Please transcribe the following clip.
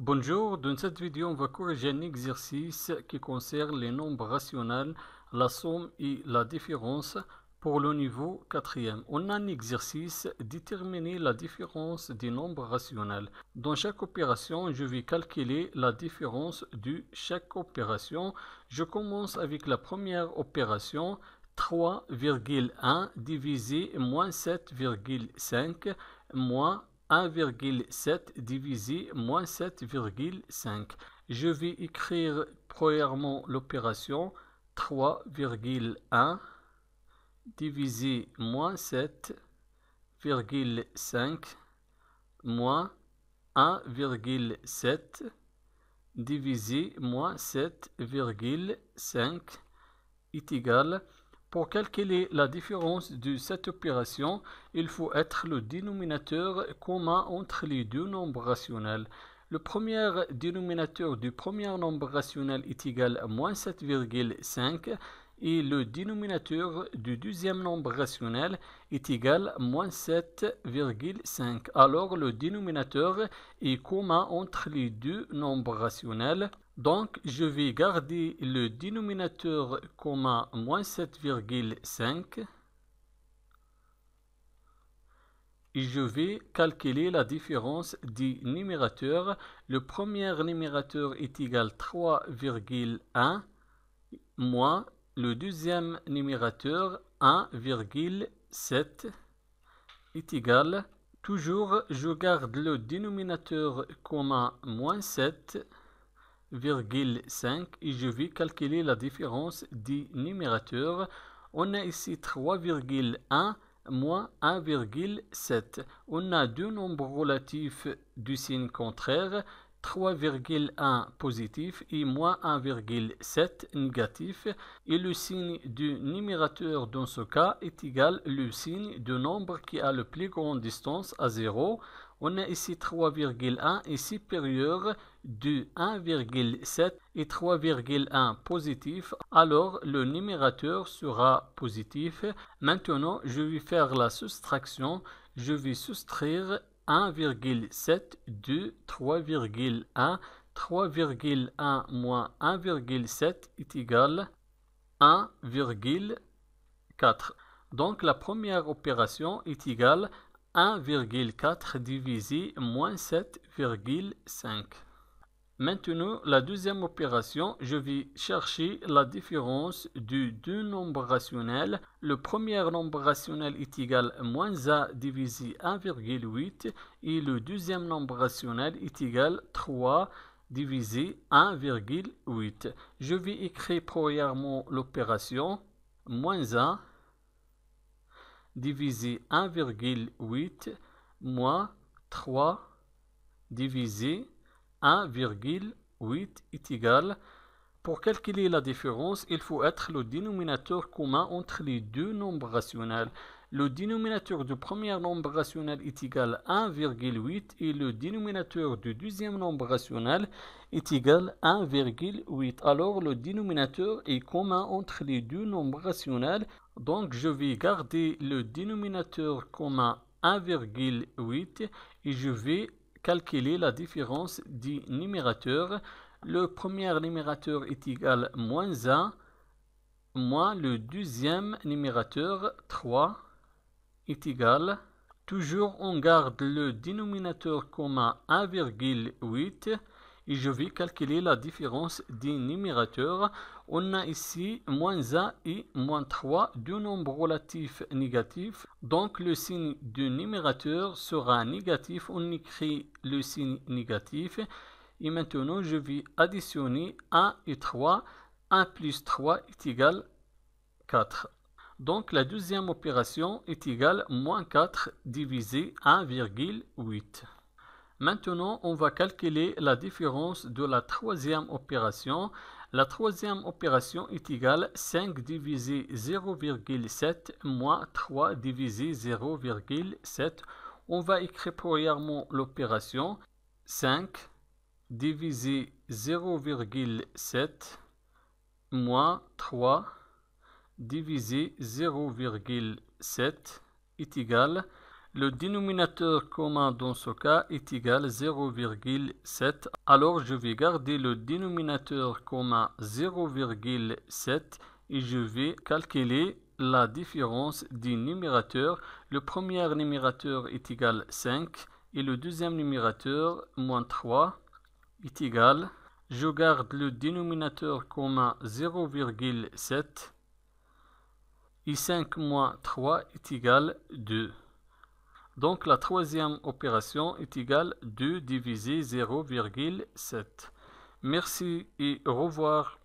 Bonjour, dans cette vidéo, on va corriger un exercice qui concerne les nombres rationnels, la somme et la différence pour le niveau 4e. On a un exercice, déterminer la différence des nombres rationnels. Dans chaque opération, je vais calculer la différence de chaque opération. Je commence avec la première opération, 3,1 divisé moins 7,5 moins 1,7 divisé moins 7,5. Je vais écrire premièrement l'opération 3,1 divisé moins 7,5 moins 1,7 divisé moins 7,5 est égal. Pour calculer la différence de cette opération, il faut être le dénominateur commun entre les deux nombres rationnels. Le premier dénominateur du premier nombre rationnel est égal à moins 7,5 et le dénominateur du deuxième nombre rationnel est égal à moins 7,5. Alors le dénominateur est commun entre les deux nombres rationnels. Donc, je vais garder le dénominateur commun moins 7,5 et je vais calculer la différence des numérateurs. Le premier numérateur est égal à 3,1 moins le deuxième numérateur 1,7 est égal. Toujours, je garde le dénominateur commun moins 7,5 et je vais calculer la différence des numérateurs. On a ici 3,1 moins 1,7. On a deux nombres relatifs du signe contraire, 3,1 positif et moins 1,7 négatif. Et le signe du numérateur dans ce cas est égal au signe du nombre qui a la plus grande distance à 0. On a ici 3,1 est supérieur de 1,7 et 3,1 positif, alors le numérateur sera positif. Maintenant, je vais faire la soustraction. Je vais soustraire 1,7 de 3,1. 3,1 moins 1,7 est égal à 1,4. Donc la première opération est égale à 1,4 divisé moins 7,5. Maintenant, la deuxième opération, je vais chercher la différence de deux nombres rationnels. Le premier nombre rationnel est égal à moins a divisé 1,8 et le deuxième nombre rationnel est égal à 3 divisé 1,8. Je vais écrire premièrement l'opération moins a divisé 1,8 moins 3 divisé 1,8 est égal. Pour calculer la différence, il faut être le dénominateur commun entre les deux nombres rationnels. Le dénominateur du premier nombre rationnel est égal à 1,8 et le dénominateur du deuxième nombre rationnel est égal à 1,8. Alors le dénominateur est commun entre les deux nombres rationnels. Donc je vais garder le dénominateur commun 1,8 et je vais calculer la différence des numérateurs. Le premier numérateur est égal à moins 1 moins le deuxième numérateur 3 est égal. Toujours on garde le dénominateur commun 1,8 et je vais calculer la différence des numérateurs. On a ici moins 1 et moins 3, deux nombres relatifs négatifs. Donc le signe du numérateur sera négatif. On écrit le signe négatif. Et maintenant, je vais additionner 1 et 3. 1 plus 3 est égal à 4. Donc la deuxième opération est égale à moins 4 divisé 1,8. Maintenant, on va calculer la différence de la troisième opération. La troisième opération est égale à 5 divisé 0,7 moins 3 divisé 0,7. On va écrire premièrement l'opération 5 divisé 0,7 moins 3 divisé 0,7 est égal. Le dénominateur commun dans ce cas est égal à 0,7. Alors je vais garder le dénominateur commun 0,7 et je vais calculer la différence des numérateurs. Le premier numérateur est égal à 5 et le deuxième numérateur, moins 3, est égal. Je garde le dénominateur commun 0,7 et 5 moins 3 est égal à 2. Donc la troisième opération est égale à 2 divisé 0,7. Merci et au revoir.